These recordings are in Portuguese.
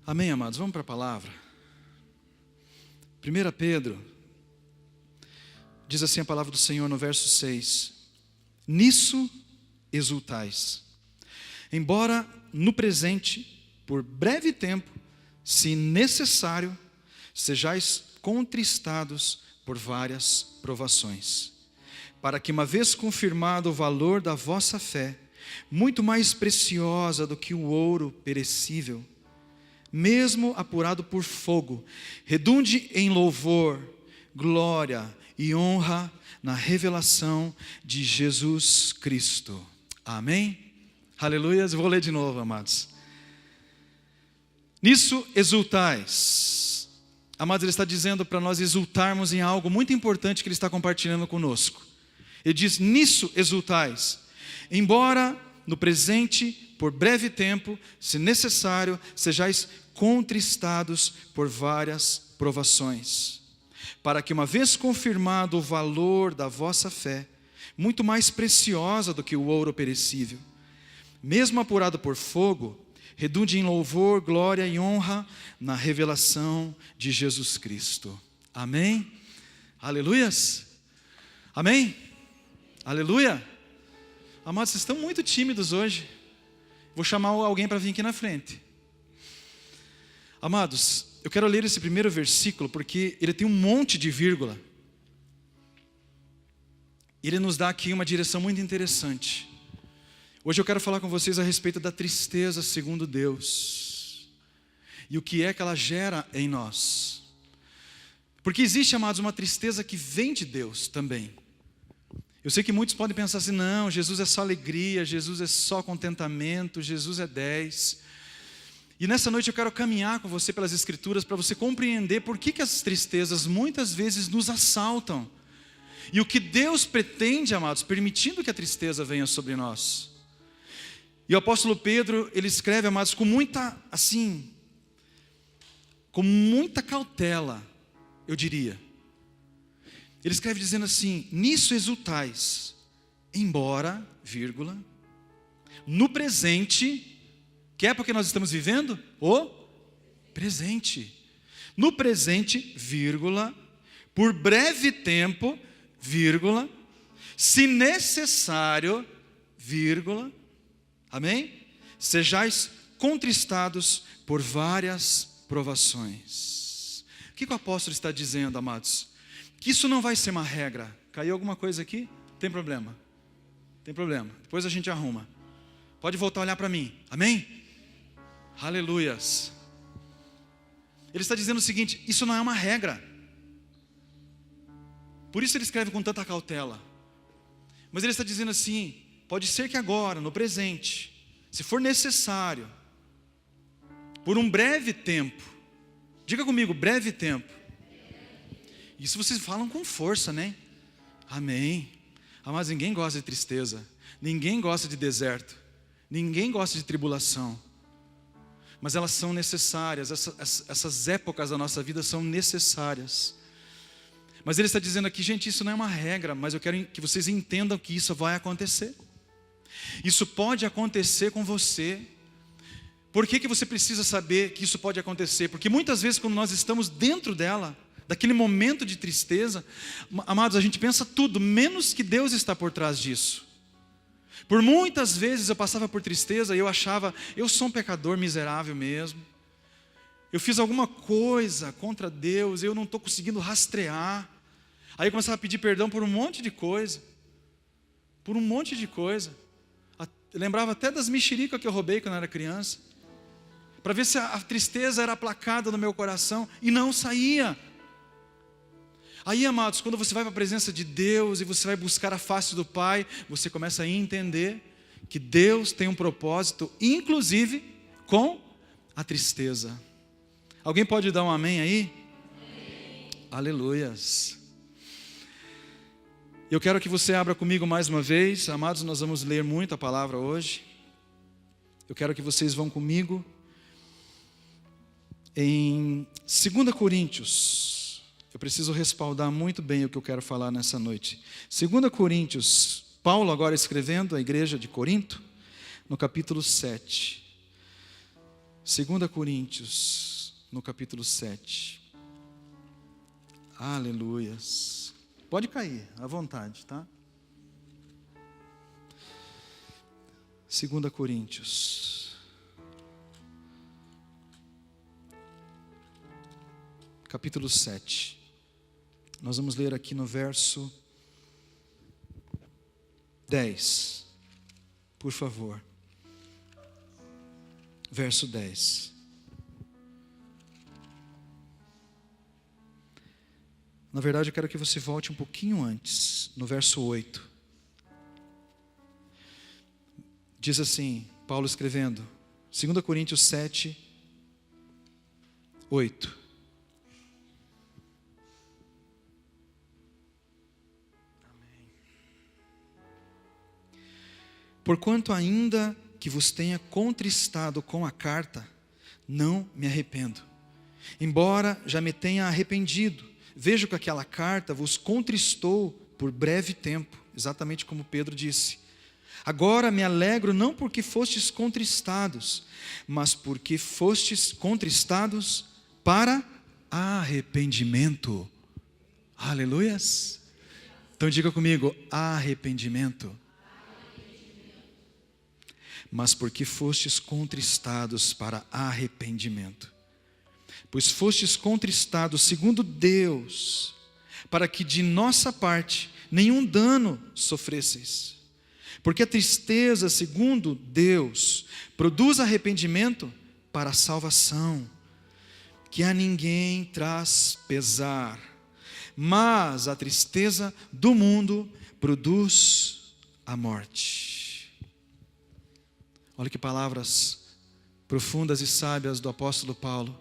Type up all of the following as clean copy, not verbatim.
Amém, amados? Vamos para a palavra. 1 Pedro, diz assim a palavra do Senhor no verso 6. Nisso exultais, embora no presente, por breve tempo, se necessário, sejais contristados por várias provações, para que, uma vez confirmado o valor da vossa fé, muito mais preciosa do que o ouro perecível, mesmo apurado por fogo, redunde em louvor, glória e honra na revelação de Jesus Cristo. Amém? Aleluias. Vou ler de novo, amados. Nisso exultais. Amados, ele está dizendo para nós exultarmos em algo muito importante que ele está compartilhando conosco. Ele diz, nisso exultais, embora no presente, por breve tempo, se necessário, sejais contristados por várias provações, para que, uma vez confirmado o valor da vossa fé, muito mais preciosa do que o ouro perecível, mesmo apurado por fogo, redunde em louvor, glória e honra na revelação de Jesus Cristo. Amém? Aleluias? Amém? Aleluia? Amados, vocês estão muito tímidos hoje. Vou chamar alguém para vir aqui na frente. Amados, eu quero ler esse primeiro versículo porque ele tem um monte de vírgula. Ele nos dá aqui uma direção muito interessante. Hoje eu quero falar com vocês a respeito da tristeza segundo Deus. E o que é que ela gera em nós. Porque existe, amados, uma tristeza que vem de Deus também. Eu sei que muitos podem pensar assim, não, Jesus é só alegria, Jesus é só contentamento, Jesus é 10. E nessa noite eu quero caminhar com você pelas Escrituras para você compreender por que as tristezas muitas vezes nos assaltam. E o que Deus pretende, amados, permitindo que a tristeza venha sobre nós. E o apóstolo Pedro, ele escreve, amados, com muita cautela, eu diria. Ele escreve dizendo assim, nisso exultais, embora, vírgula, no presente, que época que nós estamos vivendo? O presente. No presente, vírgula, por breve tempo, vírgula, se necessário, vírgula, amém? Sejais contristados por várias provações. O que o apóstolo está dizendo, amados? Que isso não vai ser uma regra. Caiu alguma coisa aqui? Tem problema. Tem problema. Depois a gente arruma. Pode voltar a olhar para mim. Amém? Aleluias. Ele está dizendo o seguinte, isso não é uma regra. Por isso ele escreve com tanta cautela. Mas ele está dizendo assim, pode ser que agora, no presente, se for necessário, por um breve tempo, diga comigo, breve tempo. Isso vocês falam com força, né? Amém. Mas ninguém gosta de tristeza, ninguém gosta de deserto, ninguém gosta de tribulação. Mas elas são necessárias, essas épocas da nossa vida são necessárias. Mas ele está dizendo aqui, gente, isso não é uma regra, mas eu quero que vocês entendam que isso vai acontecer. Isso pode acontecer com você. Por que você precisa saber que isso pode acontecer? Porque muitas vezes quando nós estamos dentro dela, daquele momento de tristeza, amados, a gente pensa tudo, menos que Deus está por trás disso. Por muitas vezes eu passava por tristeza e eu achava, eu sou um pecador miserável mesmo. Eu fiz alguma coisa contra Deus, eu não estou conseguindo rastrear. Aí eu começava a pedir perdão por um monte de coisa. Por um monte de coisa. Eu lembrava até das mexericas que eu roubei quando eu era criança. Para ver se a tristeza era aplacada no meu coração e não saía. Aí, amados, quando você vai para a presença de Deus e você vai buscar a face do Pai, você começa a entender que Deus tem um propósito, inclusive com a tristeza. Alguém pode dar um amém aí? Amém. Aleluias. Eu quero que você abra comigo mais uma vez. Amados, nós vamos ler muito a palavra hoje. Eu quero que vocês vão comigo em 2 Coríntios. Eu preciso respaldar muito bem o que eu quero falar nessa noite. 2 Coríntios, Paulo agora escrevendo à igreja de Corinto, no capítulo 7. 2 Coríntios, no capítulo 7. Aleluias. Pode cair, à vontade, tá? 2 Coríntios, capítulo 7. Nós vamos ler aqui no verso 10, por favor. Verso 10. Na verdade, eu quero que você volte um pouquinho antes, no verso 8. Diz assim, Paulo escrevendo, 2 Coríntios 7, 8. Porquanto ainda que vos tenha contristado com a carta, não me arrependo. Embora já me tenha arrependido, vejo que aquela carta vos contristou por breve tempo, exatamente como Pedro disse. Agora me alegro não porque fostes contristados, mas porque fostes contristados para arrependimento. Aleluias. Então diga comigo, arrependimento. Mas porque fostes contristados para arrependimento. Pois fostes contristados segundo Deus, para que de nossa parte nenhum dano sofresseis. Porque a tristeza, segundo Deus, produz arrependimento para a salvação, que a ninguém traz pesar. Mas a tristeza do mundo produz a morte. Olha que palavras profundas e sábias do apóstolo Paulo.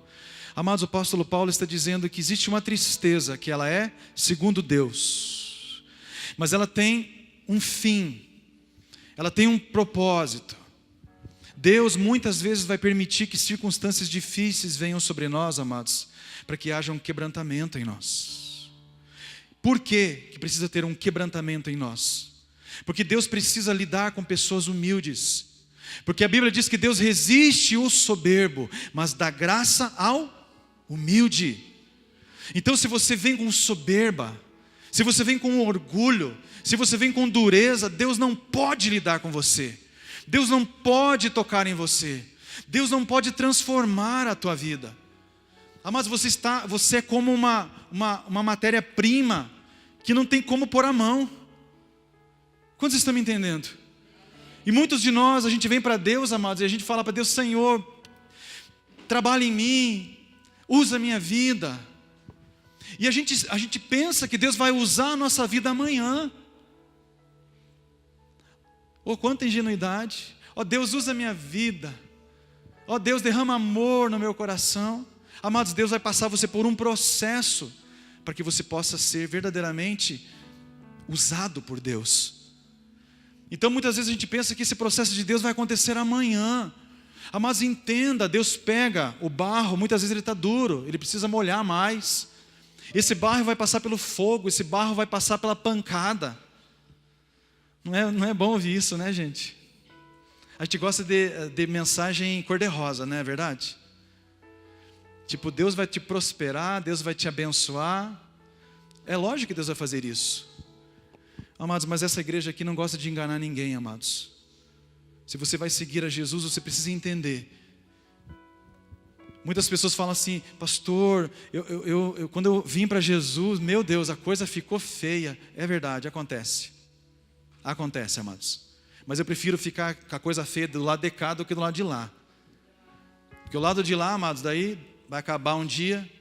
Amados, o apóstolo Paulo está dizendo que existe uma tristeza, que ela é segundo Deus. Mas ela tem um fim. Ela tem um propósito. Deus muitas vezes vai permitir que circunstâncias difíceis venham sobre nós, amados, para que haja um quebrantamento em nós. Por que precisa ter um quebrantamento em nós? Porque Deus precisa lidar com pessoas humildes. Porque a Bíblia diz que Deus resiste o soberbo, mas dá graça ao humilde. Então, se você vem com soberba, se você vem com orgulho, se você vem com dureza, Deus não pode lidar com você. Deus não pode tocar em você. Deus não pode transformar a tua vida. Mas você é como uma matéria-prima que não tem como pôr a mão. Quantos estão me entendendo? E muitos de nós, a gente vem para Deus, amados, e a gente fala para Deus, Senhor, trabalha em mim, usa a minha vida. E a gente pensa que Deus vai usar a nossa vida amanhã. Oh, quanta ingenuidade. Oh, Deus, usa a minha vida. Oh, Deus, derrama amor no meu coração. Amados, Deus vai passar você por um processo para que você possa ser verdadeiramente usado por Deus. Então muitas vezes a gente pensa que esse processo de Deus vai acontecer amanhã. Mas entenda, Deus pega o barro, muitas vezes ele está duro, ele precisa molhar mais. Esse barro vai passar pelo fogo, esse barro vai passar pela pancada. Não é bom ouvir isso, né, gente? A gente gosta de mensagem cor-de-rosa, não é verdade? Tipo, Deus vai te prosperar, Deus vai te abençoar. É lógico que Deus vai fazer isso. Amados, mas essa igreja aqui não gosta de enganar ninguém, amados. Se você vai seguir a Jesus, você precisa entender. Muitas pessoas falam assim, pastor, quando eu vim para Jesus, meu Deus, a coisa ficou feia. É verdade, acontece. Acontece, amados. Mas eu prefiro ficar com a coisa feia do lado de cá do que do lado de lá. Porque o lado de lá, amados, daí vai acabar um dia.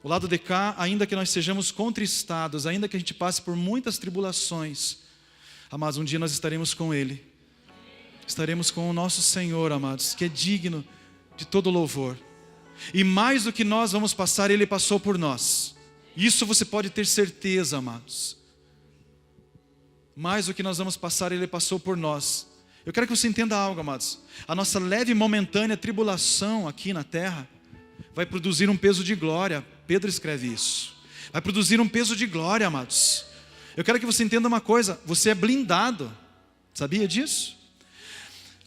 O lado de cá, ainda que nós sejamos contristados, ainda que a gente passe por muitas tribulações, amados, um dia nós estaremos com Ele. Estaremos com o nosso Senhor, amados, que é digno de todo louvor. E mais do que nós vamos passar, Ele passou por nós. Isso você pode ter certeza, amados. Mais do que nós vamos passar, Ele passou por nós. Eu quero que você entenda algo, amados. A nossa leve e momentânea tribulação aqui na terra vai produzir um peso de glória. Pedro escreve isso. Vai produzir um peso de glória, amados. Eu quero que você entenda uma coisa. Você é blindado. Sabia disso?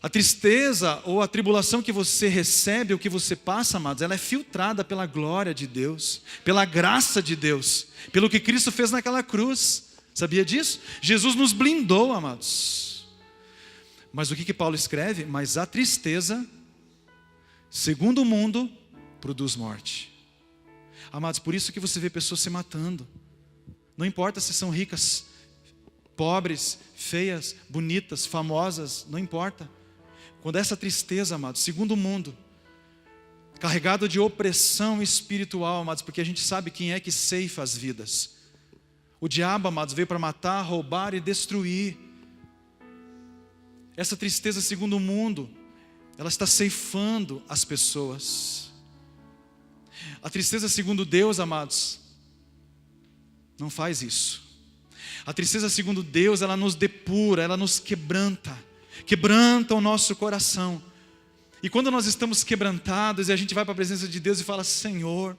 A tristeza ou a tribulação que você recebe, ou que você passa, amados, ela é filtrada pela glória de Deus, pela graça de Deus, pelo que Cristo fez naquela cruz. Sabia disso? Jesus nos blindou, amados. Mas o que Paulo escreve? Mas a tristeza, segundo o mundo, produz morte. Amados, por isso que você vê pessoas se matando. Não importa se são ricas, pobres, feias, bonitas, famosas, não importa. Quando essa tristeza, amados, segundo o mundo, carregado de opressão espiritual, amados, porque a gente sabe quem é que ceifa as vidas. O diabo, amados, veio para matar, roubar e destruir. Essa tristeza, segundo o mundo, ela está ceifando as pessoas. A tristeza, segundo Deus, amados, não faz isso. A tristeza, segundo Deus, ela nos depura, ela nos quebranta o nosso coração. E quando nós estamos quebrantados e a gente vai para a presença de Deus e fala: Senhor,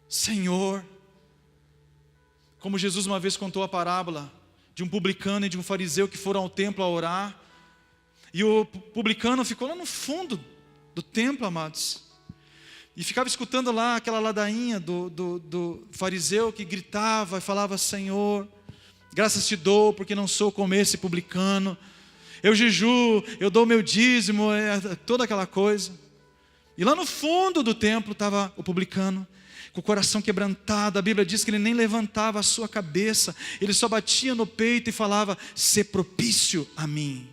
Senhor. Como Jesus uma vez contou a parábola de um publicano e de um fariseu que foram ao templo a orar. E o publicano ficou lá no fundo do templo, amados, e ficava escutando lá aquela ladainha do fariseu que gritava e falava: Senhor, graças te dou porque não sou como esse publicano. Eu jejuo, eu dou meu dízimo, toda aquela coisa. E lá no fundo do templo estava o publicano, com o coração quebrantado. A Bíblia diz que ele nem levantava a sua cabeça, ele só batia no peito e falava: "Sê propício a mim,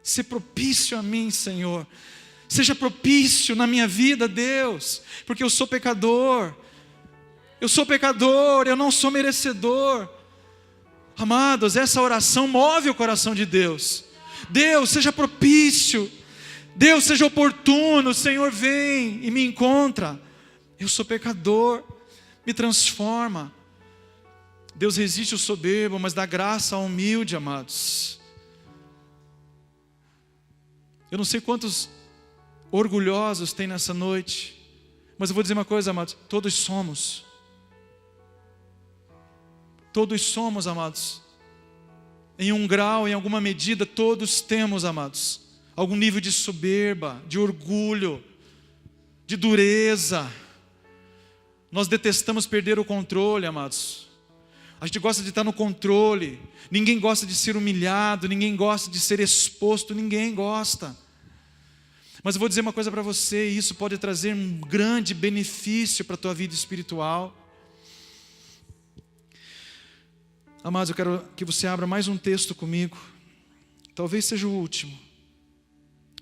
sê propício a mim, Senhor. Seja propício na minha vida, Deus, porque eu sou pecador, eu não sou merecedor." Amados, essa oração move o coração de Deus. Deus, seja propício, Deus, seja oportuno, Senhor, vem e me encontra. Eu sou pecador, me transforma. Deus resiste ao soberbo, mas dá graça ao humilde, amados. Eu não sei quantos orgulhosos tem nessa noite, mas eu vou dizer uma coisa, amados: todos somos, amados. Em um grau, em alguma medida, todos temos, amados, algum nível de soberba, de orgulho, de dureza. Nós detestamos perder o controle, amados. A gente gosta de estar no controle. Ninguém gosta de ser humilhado, ninguém gosta de ser exposto, ninguém gosta. Mas eu vou dizer uma coisa para você, e isso pode trazer um grande benefício para a tua vida espiritual. Amados, eu quero que você abra mais um texto comigo. Talvez seja o último.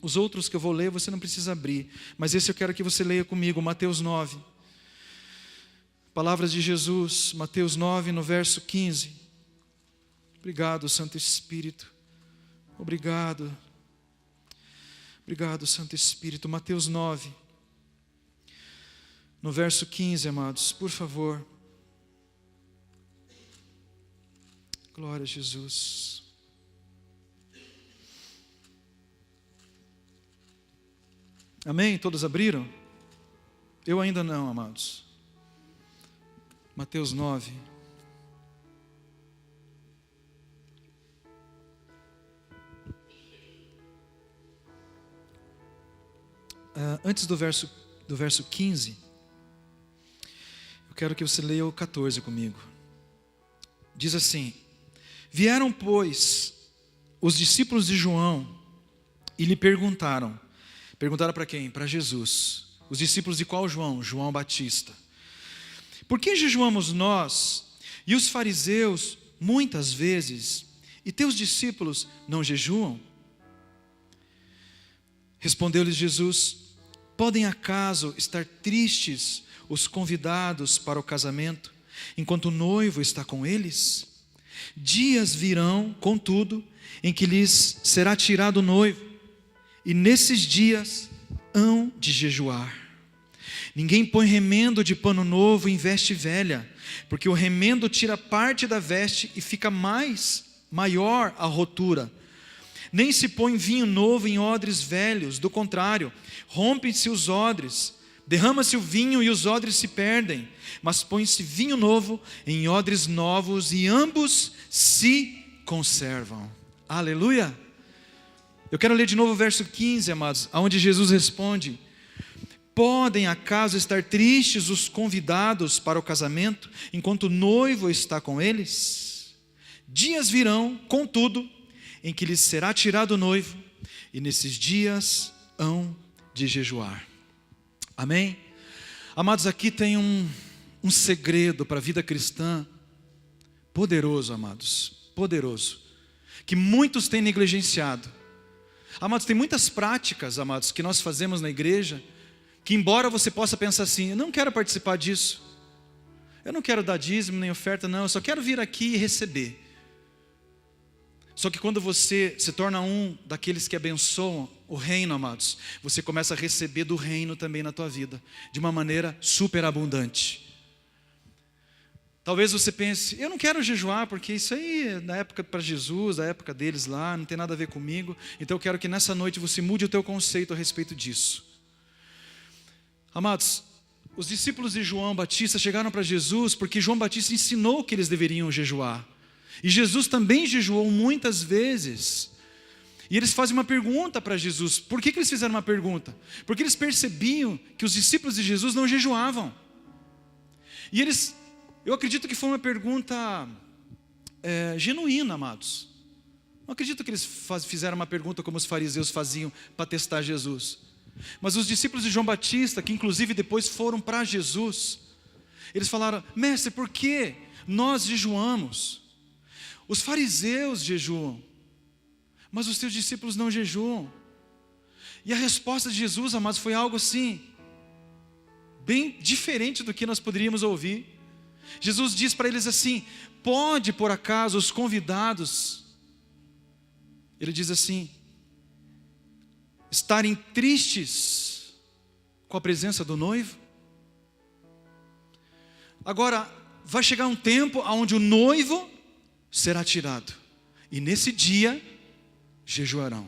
Os outros que eu vou ler você não precisa abrir, mas esse eu quero que você leia comigo, Mateus 9. Palavras de Jesus, Mateus 9, no verso 15. Obrigado, Santo Espírito. Obrigado, Santo Espírito. Mateus 9, no verso 15, amados, por favor. Glória a Jesus. Amém? Todos abriram? Eu ainda não, amados. Mateus 9. Antes do verso 15, eu quero que você leia o 14 comigo. Diz assim: Vieram, pois, os discípulos de João e lhe perguntaram. Perguntaram para quem? Para Jesus. Os discípulos de qual João? João Batista. Por que jejuamos nós e os fariseus muitas vezes, e teus discípulos não jejuam? Respondeu-lhes Jesus: Podem acaso estar tristes os convidados para o casamento, enquanto o noivo está com eles? Dias virão, contudo, em que lhes será tirado o noivo, e nesses dias hão de jejuar. Ninguém põe remendo de pano novo em veste velha, porque o remendo tira parte da veste e fica maior a rotura. Nem se põe vinho novo em odres velhos, do contrário, rompem-se os odres, derrama-se o vinho e os odres se perdem, mas põe-se vinho novo em odres novos e ambos se conservam. Aleluia! Eu quero ler de novo o verso 15, amados, onde Jesus responde: podem acaso estar tristes os convidados para o casamento, enquanto o noivo está com eles? Dias virão, contudo, em que lhes será tirado o noivo, e nesses dias hão de jejuar. Amém? Amados, aqui tem um segredo para a vida cristã poderoso, amados, poderoso, que muitos têm negligenciado. Amados, tem muitas práticas, amados, que nós fazemos na igreja, que embora você possa pensar assim: eu não quero participar disso, eu não quero dar dízimo nem oferta, não, eu só quero vir aqui e receber. Só que quando você se torna um daqueles que abençoam o reino, amados, você começa a receber do reino também na tua vida, de uma maneira superabundante. Talvez você pense: eu não quero jejuar, porque isso aí, na época para Jesus, na época deles lá, não tem nada a ver comigo. Então eu quero que nessa noite você mude o teu conceito a respeito disso. Amados, os discípulos de João Batista chegaram para Jesus porque João Batista ensinou que eles deveriam jejuar. E Jesus também jejuou muitas vezes. E eles fazem uma pergunta para Jesus. Por que eles fizeram uma pergunta? Porque eles percebiam que os discípulos de Jesus não jejuavam. E eu acredito que foi uma pergunta genuína, amados. Não acredito que eles fizeram uma pergunta como os fariseus faziam para testar Jesus. Mas os discípulos de João Batista, que inclusive depois foram para Jesus, eles falaram: mestre, por que nós jejuamos? Os fariseus jejuam, mas os teus discípulos não jejuam. E a resposta de Jesus, amados, foi algo assim, bem diferente do que nós poderíamos ouvir. Jesus diz para eles assim: pode por acaso os convidados, ele diz assim, estarem tristes com a presença do noivo? Agora, vai chegar um tempo onde o noivo será tirado, e nesse dia jejuarão.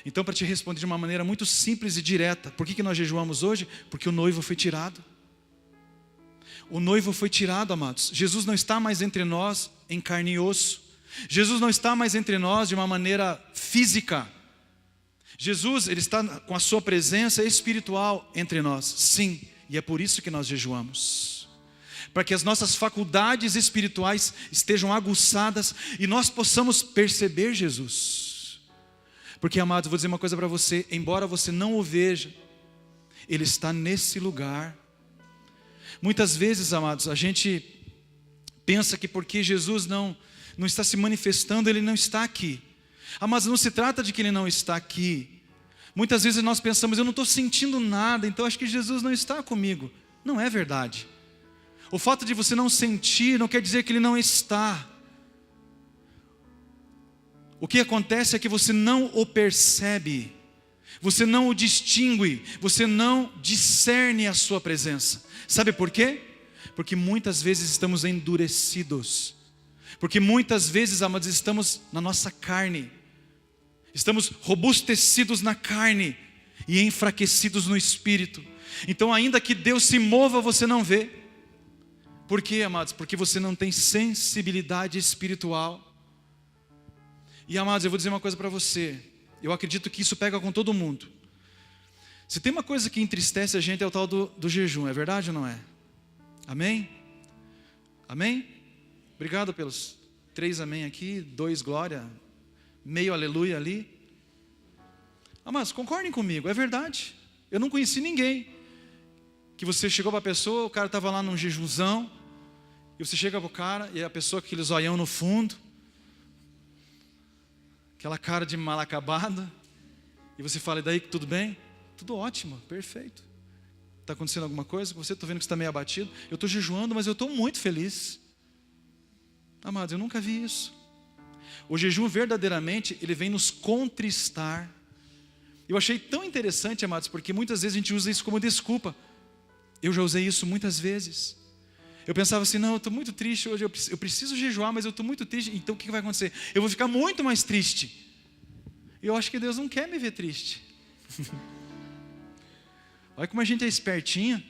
Então, para te responder de uma maneira muito simples e direta, por que nós jejuamos hoje? Porque o noivo foi tirado. O noivo foi tirado, amados. Jesus não está mais entre nós em carne e osso. Jesus não está mais entre nós de uma maneira física. Jesus, ele está com a sua presença espiritual entre nós. Sim, e é por isso que nós jejuamos. Para que as nossas faculdades espirituais estejam aguçadas e nós possamos perceber Jesus. Porque, amados, vou dizer uma coisa para você: embora você não o veja, ele está nesse lugar. Muitas vezes, amados, a gente pensa que porque Jesus não está se manifestando, ele não está aqui. Mas não se trata de que ele não está aqui. Muitas vezes nós pensamos: eu não estou sentindo nada, então acho que Jesus não está comigo. Não é verdade. O fato de você não sentir não quer dizer que ele não está. O que acontece é que você não o percebe, você não o distingue, você não discerne a sua presença. Sabe por quê? Porque muitas vezes estamos endurecidos, porque muitas vezes, amados, estamos na nossa carne, estamos robustecidos na carne e enfraquecidos no espírito. Então, ainda que Deus se mova, você não vê. Por quê, amados? Porque você não tem sensibilidade espiritual. E, amados, eu vou dizer uma coisa para você. Eu acredito que isso pega com todo mundo. Se tem uma coisa que entristece a gente, é o tal do jejum. É verdade ou não é? Amém? Amém? Obrigado pelos 3 amém aqui, 2 glória, meio aleluia ali. Amados, concordem comigo, é verdade. Eu não conheci ninguém que você chegou para a pessoa, o cara estava lá num jejumzão, e você chega para o cara, e a pessoa com aquele zoião no fundo, aquela cara de mal acabada, e você fala: e daí, tudo bem? Tudo ótimo, perfeito. Está acontecendo alguma coisa com você? Estou vendo que você está meio abatido. Eu estou jejuando, mas eu estou muito feliz. Amados, eu nunca vi isso. O jejum verdadeiramente, ele vem nos contristar. Eu achei tão interessante, amados, porque muitas vezes a gente usa isso como desculpa. Eu já usei isso muitas vezes. Eu pensava assim: não, eu estou muito triste hoje, eu preciso jejuar, mas eu estou muito triste. Então o que vai acontecer? Eu vou ficar muito mais triste. E eu acho que Deus não quer me ver triste. Olha como a gente é espertinho.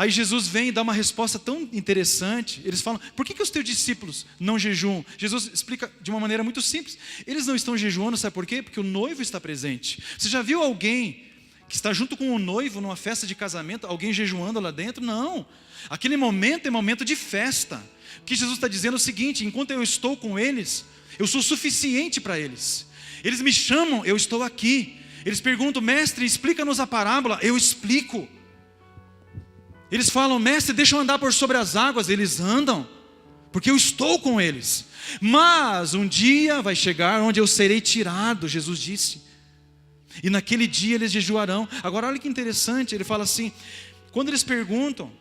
Aí Jesus vem e dá uma resposta tão interessante. Eles falam, por que os teus discípulos não jejuam? Jesus explica de uma maneira muito simples. Eles não estão jejuando, sabe por quê? Porque o noivo está presente. Você já viu alguém que está junto com o noivo numa festa de casamento, alguém jejuando lá dentro? Não. Aquele momento é momento de festa. O que Jesus está dizendo é o seguinte, enquanto eu estou com eles, eu sou suficiente para eles. Eles me chamam, eu estou aqui. Eles perguntam, mestre, explica-nos a parábola. Eu explico. Eles falam, mestre, deixa eu andar por sobre as águas. Eles andam, porque eu estou com eles. Mas um dia vai chegar onde eu serei tirado, Jesus disse. E naquele dia eles jejuarão. Agora olha que interessante, ele fala assim, quando eles perguntam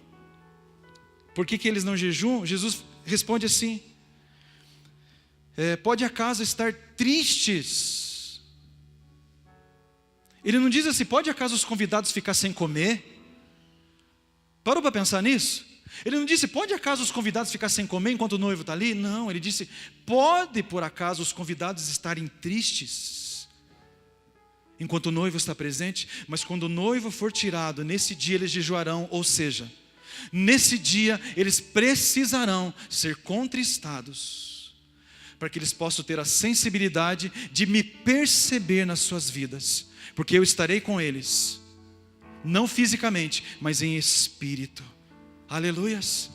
por que eles não jejuam, Jesus responde assim, pode acaso estar tristes? Ele não diz assim, pode acaso os convidados ficar sem comer? Parou para pensar nisso? Ele não disse, pode acaso os convidados ficar sem comer enquanto o noivo está ali? Não, ele disse, pode por acaso os convidados estarem tristes enquanto o noivo está presente? Mas quando o noivo for tirado, nesse dia eles jejuarão, ou seja, nesse dia eles precisarão ser contristados, para que eles possam ter a sensibilidade de me perceber nas suas vidas, porque eu estarei com eles, não fisicamente, mas em espírito. Aleluias.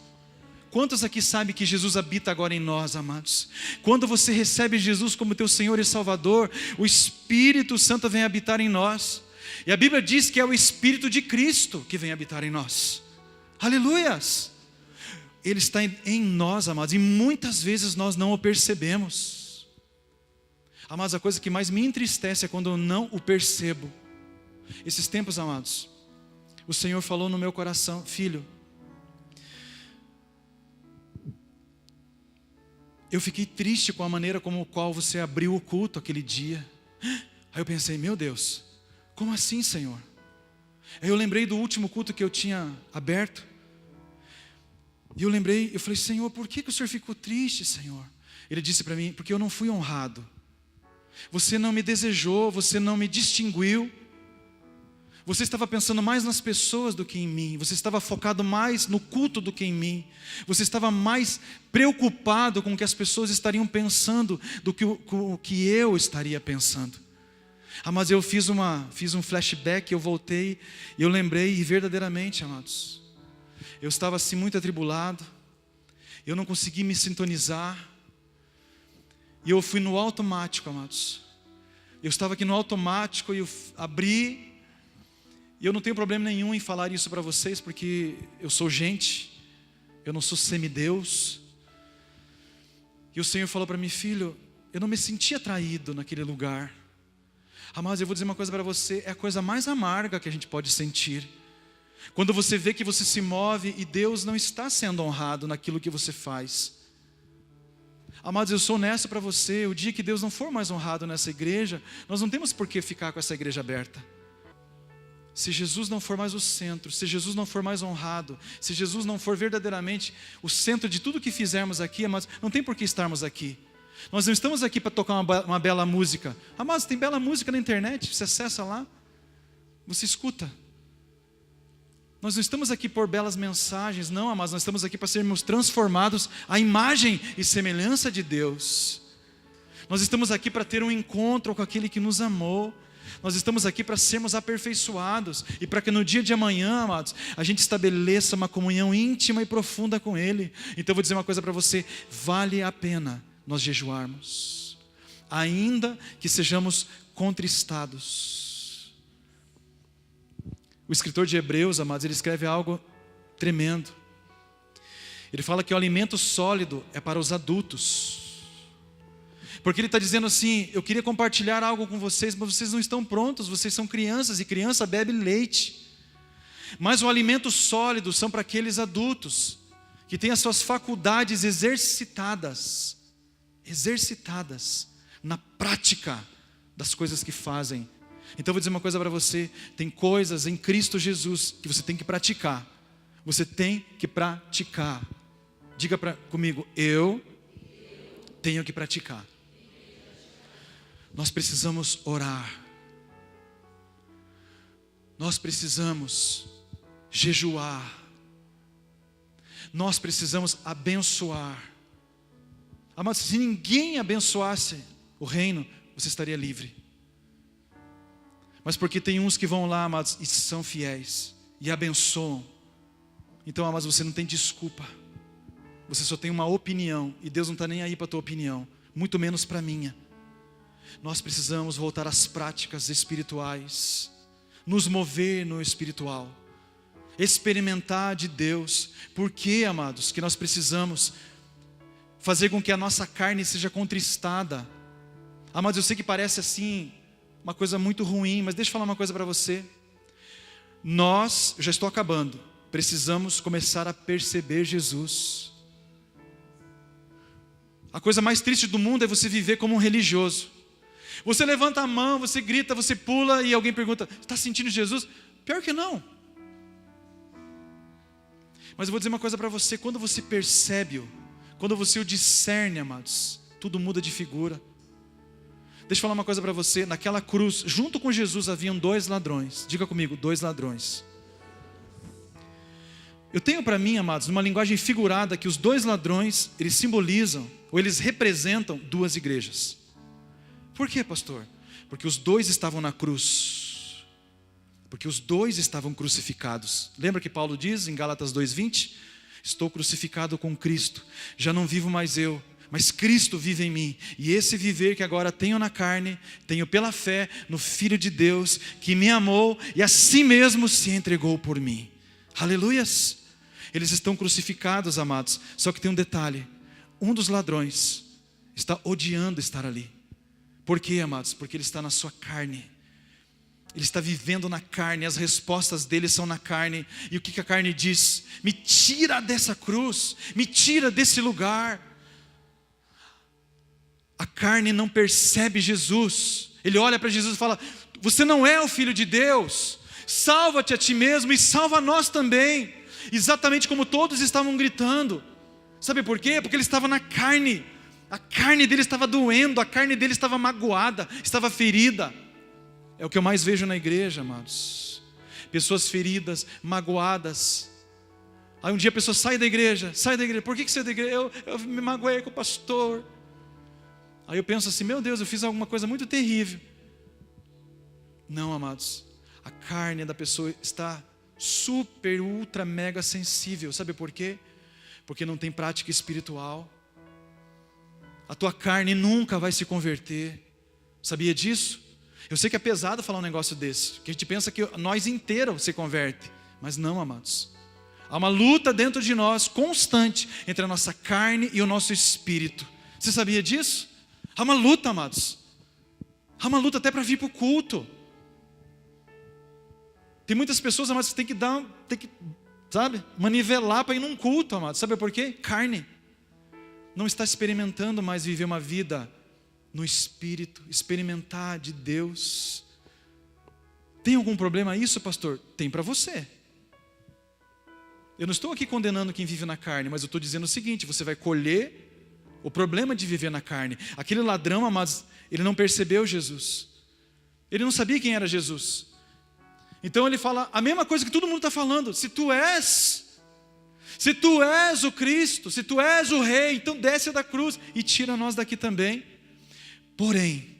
Quantos aqui sabem que Jesus habita agora em nós, amados? Quando você recebe Jesus como teu Senhor e Salvador, o Espírito Santo vem habitar em nós. E a Bíblia diz que é o Espírito de Cristo que vem habitar em nós. Aleluias. Ele está em nós, amados, e muitas vezes nós não o percebemos. Amados, a coisa que mais me entristece é quando eu não o percebo. Esses tempos, amados, o Senhor falou no meu coração, filho, eu fiquei triste com a maneira como o qual você abriu o culto aquele dia. Aí eu pensei, meu Deus, como assim, Senhor? Aí eu lembrei do último culto que eu tinha aberto. E eu falei, Senhor, por que o Senhor ficou triste, Senhor? Ele disse para mim, porque eu não fui honrado. Você não me desejou, você não me distinguiu. Você estava pensando mais nas pessoas do que em mim. Você estava focado mais no culto do que em mim. Você estava mais preocupado com o que as pessoas estariam pensando do que o que eu estaria pensando. Mas eu fiz um flashback, eu voltei e eu lembrei, e verdadeiramente, amados, eu estava assim muito atribulado, eu não consegui me sintonizar, e eu fui no automático, amados. Eu estava aqui no automático e eu abri. E eu não tenho problema nenhum em falar isso para vocês, porque eu sou gente, eu não sou semideus. E o Senhor falou para mim, filho, eu não me senti atraído naquele lugar. Mas eu vou dizer uma coisa para você, é a coisa mais amarga que a gente pode sentir. Quando você vê que você se move e Deus não está sendo honrado naquilo que você faz. Amados, eu sou honesto para você, o dia que Deus não for mais honrado nessa igreja, nós não temos por que ficar com essa igreja aberta. Se Jesus não for mais o centro, se Jesus não for mais honrado, se Jesus não for verdadeiramente o centro de tudo que fizermos aqui, amados, não tem por que estarmos aqui. Nós não estamos aqui para tocar uma bela música. Amados, tem bela música na internet, você acessa lá, você escuta. Nós não estamos aqui por belas mensagens, não, amados, nós estamos aqui para sermos transformados à imagem e semelhança de Deus. Nós estamos aqui para ter um encontro com aquele que nos amou. Nós estamos aqui para sermos aperfeiçoados e para que no dia de amanhã, amados, a gente estabeleça uma comunhão íntima e profunda com Ele. Então eu vou dizer uma coisa para você, vale a pena nós jejuarmos, ainda que sejamos contristados. O escritor de Hebreus, amados, ele escreve algo tremendo. Ele fala que o alimento sólido é para os adultos. Porque ele está dizendo assim, eu queria compartilhar algo com vocês, mas vocês não estão prontos, vocês são crianças, e criança bebe leite. Mas o alimento sólido são para aqueles adultos, que têm as suas faculdades exercitadas na prática das coisas que fazem. Então eu vou dizer uma coisa para você, tem coisas em Cristo Jesus que você tem que praticar. Você tem que praticar. Diga comigo, eu tenho que praticar. Nós precisamos orar. Nós precisamos jejuar. Nós precisamos abençoar. Amados, se ninguém abençoasse o reino, você estaria livre. Mas porque tem uns que vão lá, amados, e são fiéis, e abençoam. Então, amados, você não tem desculpa. Você só tem uma opinião, e Deus não está nem aí para a tua opinião, muito menos para a minha. Nós precisamos voltar às práticas espirituais, nos mover no espiritual, experimentar de Deus. Por que, amados, que nós precisamos fazer com que a nossa carne seja contristada? Amados, eu sei que parece assim uma coisa muito ruim, mas deixa eu falar uma coisa para você. Nós, eu já estou acabando, precisamos começar a perceber Jesus. A coisa mais triste do mundo é você viver como um religioso. Você levanta a mão, você grita, você pula e alguém pergunta: está sentindo Jesus? Pior que não. Mas eu vou dizer uma coisa para você: quando você percebe-o, quando você o discerne, amados, tudo muda de figura. Deixa eu falar uma coisa para você. Naquela cruz, junto com Jesus, haviam 2 ladrões. Diga comigo, 2 ladrões. Eu tenho para mim, amados, numa linguagem figurada, que os 2 ladrões, eles simbolizam, ou eles representam 2 igrejas. Por quê, pastor? Porque os 2 estavam na cruz. Porque os 2 estavam crucificados. Lembra que Paulo diz em Gálatas 2:20? Estou crucificado com Cristo. Já não vivo mais eu, mas Cristo vive em mim. E esse viver que agora tenho na carne, tenho pela fé no Filho de Deus, que me amou e a si mesmo se entregou por mim. Aleluias! Eles estão crucificados, amados. Só que tem um detalhe: um dos ladrões está odiando estar ali. Por quê, amados? Porque ele está na sua carne. Ele está vivendo na carne, as respostas dele são na carne. E o que a carne diz? Me tira dessa cruz, me tira desse lugar. A carne não percebe Jesus. Ele olha para Jesus e fala: você não é o Filho de Deus, salva-te a ti mesmo e salva nós também. Exatamente como todos estavam gritando. Sabe por quê? Porque ele estava na carne. A carne dele estava doendo, a carne dele estava magoada, estava ferida. É o que eu mais vejo na igreja, amados. Pessoas feridas, magoadas. Aí um dia a pessoa sai da igreja. Por que você saiu da igreja? Eu me magoei com o pastor. Aí eu penso assim: meu Deus, eu fiz alguma coisa muito terrível. Não, amados. A carne da pessoa está super, ultra, mega sensível. Sabe por quê? Porque não tem prática espiritual. A tua carne nunca vai se converter. Sabia disso? Eu sei que é pesado falar um negócio desse, que a gente pensa que nós inteiros se converte. Mas não, amados. Há uma luta dentro de nós, constante, entre a nossa carne e o nosso espírito. Você sabia disso? Há uma luta, amados. Há uma luta até para vir para o culto. Tem muitas pessoas, amados, que tem que, sabe, manivelar para ir num culto, amados. Sabe por quê? Carne. Não está experimentando mais viver uma vida no Espírito, experimentar de Deus. Tem algum problema isso, pastor? Tem para você. Eu não estou aqui condenando quem vive na carne, mas eu estou dizendo o seguinte: você vai colher o problema de viver na carne. Aquele ladrão, amados, ele não percebeu Jesus. Ele não sabia quem era Jesus. Então ele fala a mesma coisa que todo mundo está falando: se tu és o Cristo, se tu és o Rei, então desce da cruz e tira nós daqui também. Porém,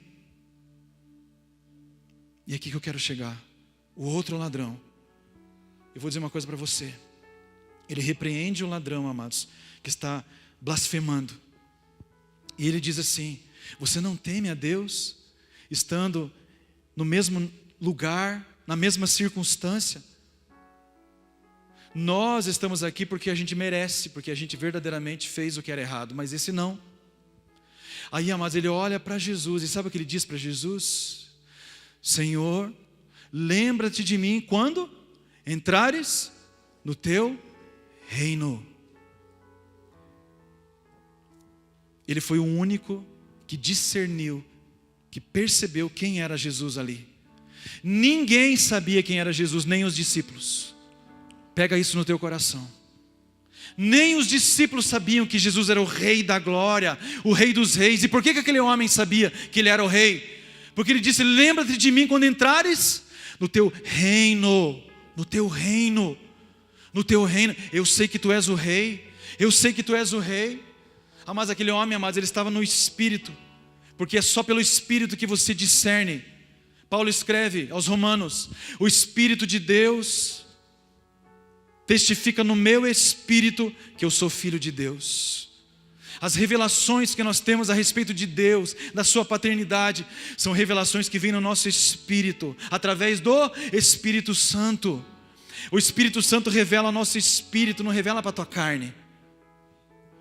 e é aqui que eu quero chegar, o outro ladrão, eu vou dizer uma coisa para você. Ele repreende o ladrão, amados, que está blasfemando. E ele diz assim: você não teme a Deus, estando no mesmo lugar, na mesma circunstância? Nós estamos aqui porque a gente merece, porque a gente verdadeiramente fez o que era errado, mas esse não. Aí, amados, ele olha para Jesus e sabe o que ele diz para Jesus? Senhor, lembra-te de mim quando entrares no teu reino. Ele foi o único que discerniu, que percebeu quem era Jesus ali. Ninguém sabia quem era Jesus, nem os discípulos. Pega isso no teu coração. Nem os discípulos sabiam que Jesus era o Rei da glória, o Rei dos reis. E por que aquele homem sabia que ele era o Rei? Porque ele disse: lembra-te de mim quando entrares no teu reino. No teu reino. No teu reino. Eu sei que tu és o Rei. Eu sei que tu és o rei. Mas aquele homem, amados, ele estava no Espírito, porque é só pelo Espírito que você discerne. Paulo escreve aos Romanos: o Espírito de Deus testifica no meu espírito que eu sou filho de Deus. As revelações que nós temos a respeito de Deus, da sua paternidade, são revelações que vêm no nosso espírito, através do Espírito Santo. O Espírito Santo revela ao nosso espírito, não revela para a tua carne.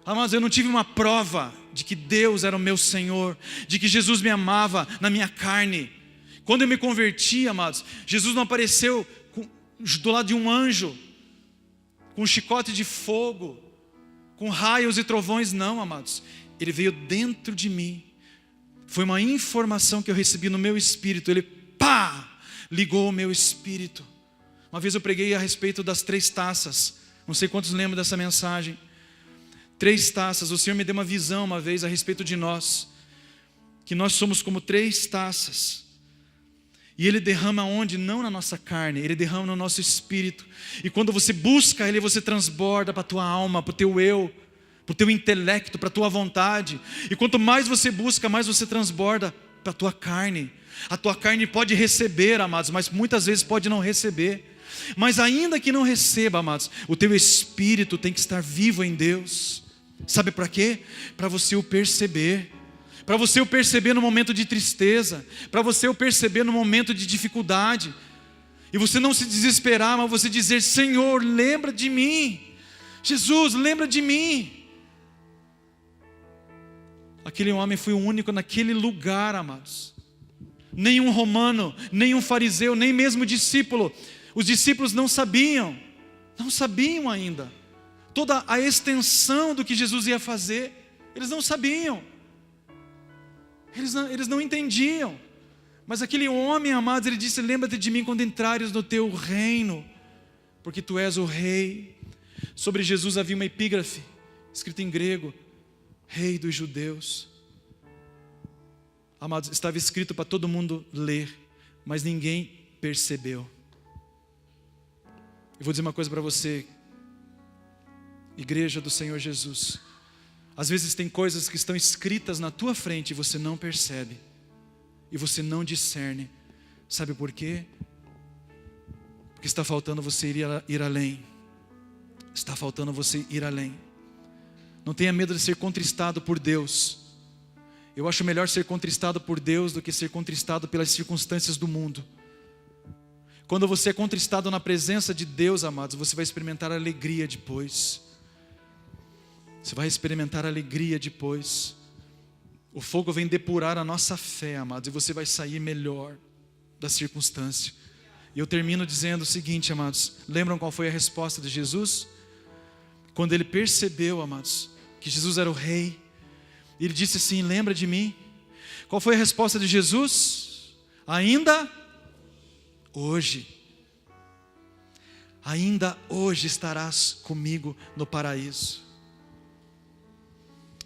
Amados, eu não tive uma prova de que Deus era o meu Senhor, de que Jesus me amava na minha carne. Quando eu me converti, amados, Jesus não apareceu do lado de um anjo, com um chicote de fogo, com raios e trovões, não, amados. Ele veio dentro de mim. Foi uma informação que eu recebi no meu espírito. Ele, ligou o meu espírito. Uma vez eu preguei a respeito das 3 taças. Não sei quantos lembram dessa mensagem. 3 taças. O Senhor me deu uma visão uma vez a respeito de nós, que nós somos como 3 taças. E Ele derrama onde? Não na nossa carne, Ele derrama no nosso espírito. E quando você busca Ele, você transborda para a tua alma, para o teu eu, para o teu intelecto, para a tua vontade. E quanto mais você busca, mais você transborda para a tua carne. A tua carne pode receber, amados, mas muitas vezes pode não receber. Mas ainda que não receba, amados, o teu espírito tem que estar vivo em Deus. Sabe para quê? Para você o perceber. Para você o perceber no momento de tristeza, para você o perceber no momento de dificuldade, e você não se desesperar, mas você dizer: Senhor, lembra de mim, Jesus, lembra de mim. Aquele homem foi o único naquele lugar, amados. Nenhum romano, nenhum fariseu, nem mesmo discípulo. Os discípulos não sabiam ainda toda a extensão do que Jesus ia fazer. Eles não sabiam. Eles não entendiam. Mas aquele homem, amados, ele disse: lembra-te de mim quando entrares no teu reino, porque tu és o rei. Sobre Jesus havia uma epígrafe, escrita em grego: Rei dos Judeus. Amados, estava escrito para todo mundo ler, mas ninguém percebeu. Eu vou dizer uma coisa para você, igreja do Senhor Jesus. Às vezes tem coisas que estão escritas na tua frente e você não percebe, e você não discerne. Sabe por quê? Porque está faltando você ir além. Está faltando você ir além. Não tenha medo de ser contristado por Deus. Eu acho melhor ser contristado por Deus do que ser contristado pelas circunstâncias do mundo. Quando você é contristado na presença de Deus, amados, você vai experimentar alegria depois. Você vai experimentar alegria depois. O fogo vem depurar a nossa fé, amados, e você vai sair melhor da circunstância. E eu termino dizendo o seguinte, amados: lembram qual foi a resposta de Jesus? Quando ele percebeu, amados, que Jesus era o rei, ele disse assim: lembra de mim? Qual foi a resposta de Jesus? Ainda hoje estarás comigo no paraíso.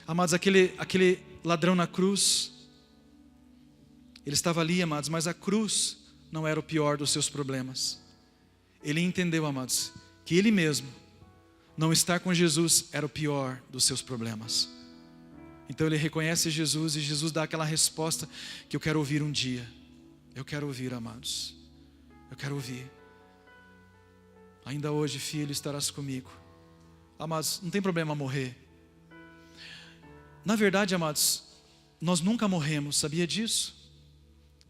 Amados, aquele ladrão na cruz, ele estava ali, amados, mas a cruz não era o pior dos seus problemas. Ele entendeu, amados, que ele mesmo não estar com Jesus era o pior dos seus problemas. Então ele reconhece Jesus, e Jesus dá aquela resposta que eu quero ouvir um dia. Eu quero ouvir, amados. Eu quero ouvir. Ainda hoje, filho, estarás comigo. Amados, não tem problema morrer. Na verdade, amados, nós nunca morremos, sabia disso?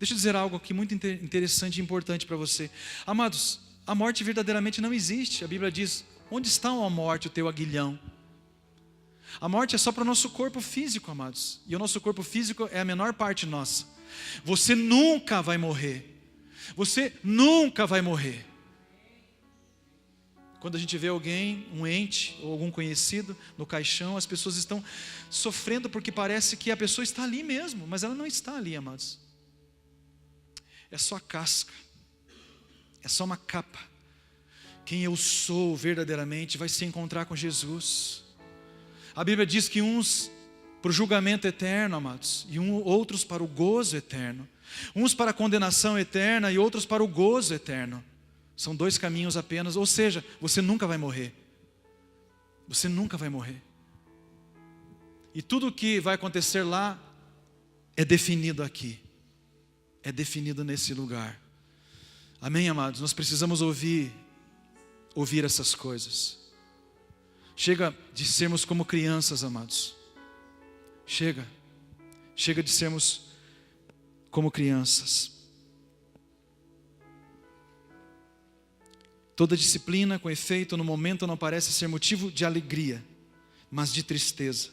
Deixa eu dizer algo aqui muito interessante e importante para você. Amados, a morte verdadeiramente não existe. A Bíblia diz: onde está a morte, o teu aguilhão? A morte é só para o nosso corpo físico, amados. E o nosso corpo físico é a menor parte nossa. Você nunca vai morrer. Você nunca vai morrer. Quando a gente vê alguém, um ente ou algum conhecido no caixão, as pessoas estão sofrendo porque parece que a pessoa está ali mesmo, mas ela não está ali, amados. É só a casca, é só uma capa. Quem eu sou verdadeiramente vai se encontrar com Jesus. A Bíblia diz que uns para o julgamento eterno, amados, e outros para o gozo eterno. Uns para a condenação eterna e outros para o gozo eterno. São 2 caminhos apenas, ou seja, você nunca vai morrer. Você nunca vai morrer. E tudo o que vai acontecer lá é definido aqui. É definido nesse lugar. Amém, amados? Nós precisamos ouvir essas coisas. Chega de sermos como crianças, amados. Chega de sermos como crianças. Toda disciplina com efeito no momento não parece ser motivo de alegria, mas de tristeza.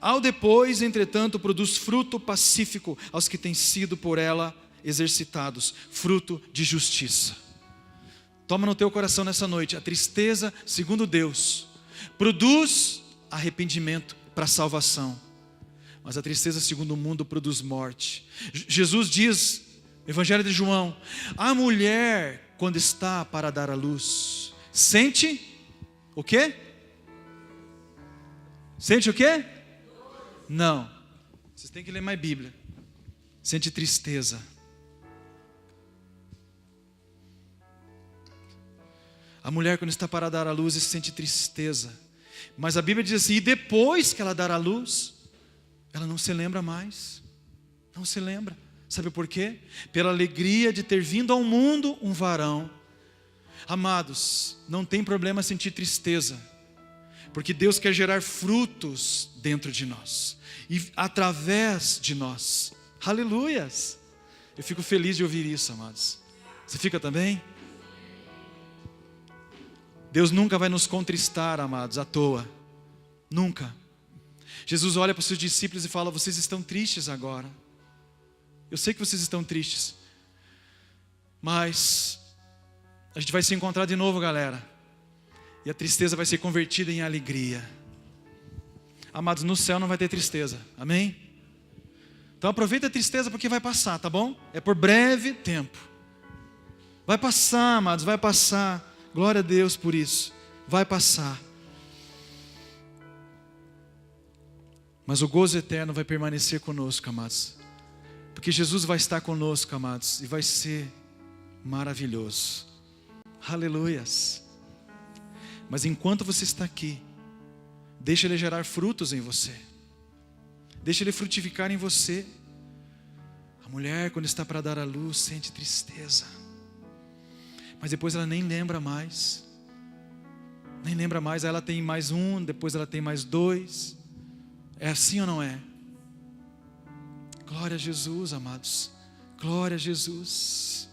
Ao depois, entretanto, produz fruto pacífico aos que têm sido por ela exercitados, fruto de justiça. Toma no teu coração nessa noite, a tristeza, segundo Deus, produz arrependimento para salvação, mas a tristeza segundo o mundo produz morte. Jesus diz, Evangelho de João, a mulher, quando está para dar à luz, sente o quê? Sente o quê? Não, vocês têm que ler mais Bíblia. Sente tristeza. A mulher, quando está para dar à luz, sente tristeza. Mas a Bíblia diz assim, e depois que ela dar à luz, ela não se lembra mais. Não se lembra. Sabe por quê? Pela alegria de ter vindo ao mundo um varão. Amados, não tem problema sentir tristeza, porque Deus quer gerar frutos dentro de nós e através de nós. Aleluias! Eu fico feliz de ouvir isso, amados. Você fica também? Deus nunca vai nos contristar, amados, à toa. Nunca. Jesus olha para os seus discípulos e fala, vocês estão tristes agora. Eu sei que vocês estão tristes, mas a gente vai se encontrar de novo, galera. E a tristeza vai ser convertida em alegria. Amados, no céu não vai ter tristeza, amém? Então aproveita a tristeza porque vai passar, tá bom? É por breve tempo. Vai passar, amados, vai passar. Glória a Deus por isso. Vai passar. Mas o gozo eterno vai permanecer conosco, amados. Porque Jesus vai estar conosco, amados, e vai ser maravilhoso. Aleluias. Mas enquanto você está aqui, deixa Ele gerar frutos em você. Deixa Ele frutificar em você. A mulher, quando está para dar à luz, sente tristeza. Mas depois ela nem lembra mais. Nem lembra mais, aí ela tem mais um, depois ela tem mais dois. É assim ou não é? Glória a Jesus, amados. Glória a Jesus.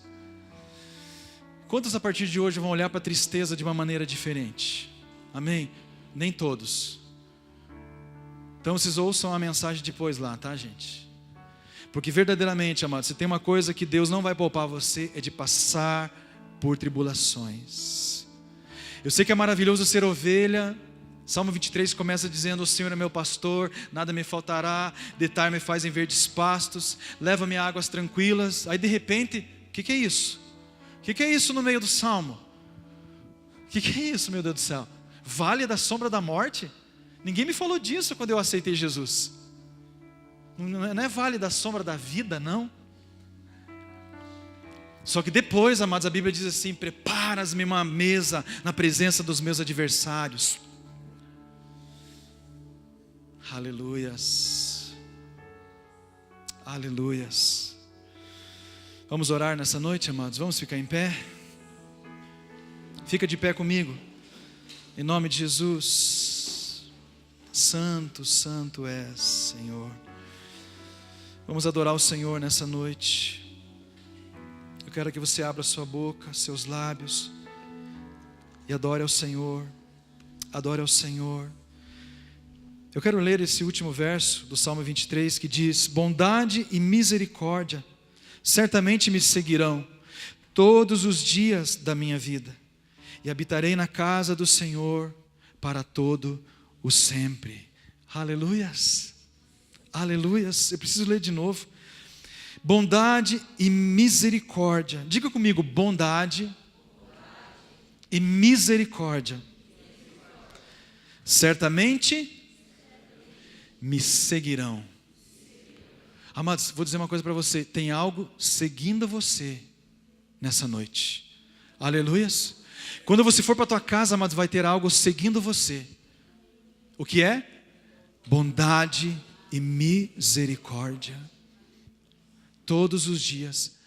Quantos a partir de hoje vão olhar para a tristeza de uma maneira diferente? Amém? Nem todos. Então vocês ouçam a mensagem depois lá, tá, gente? Porque verdadeiramente, amados, se tem uma coisa que Deus não vai poupar você, é de passar por tribulações. Eu sei que é maravilhoso ser ovelha. Salmo 23 começa dizendo, o Senhor é meu pastor, nada me faltará, deitar-me faz em verdes pastos, leva-me a águas tranquilas. Aí de repente, o que é isso? O que é isso no meio do Salmo? O que é isso, meu Deus do céu? Vale da sombra da morte? Ninguém me falou disso quando eu aceitei Jesus. Não é vale da sombra da vida, não. Só que depois, amados, a Bíblia diz assim, preparas-me uma mesa na presença dos meus adversários. Aleluias. Aleluias. Vamos orar nessa noite, amados? Vamos ficar em pé? Fica de pé comigo. Em nome de Jesus. Santo, santo és, Senhor. Vamos adorar o Senhor nessa noite. Eu quero que você abra sua boca, seus lábios, e adore ao Senhor. Adore ao Senhor. Eu quero ler esse último verso do Salmo 23 que diz, bondade e misericórdia certamente me seguirão todos os dias da minha vida, e habitarei na casa do Senhor para todo o sempre. Aleluias, aleluias. Eu preciso ler de novo. Bondade e misericórdia. Diga comigo, bondade e misericórdia certamente me seguirão. Amados, vou dizer uma coisa para você, tem algo seguindo você nessa noite. Aleluias. Quando você for para a tua casa, amados, vai ter algo seguindo você. O que é? Bondade e misericórdia. Todos os dias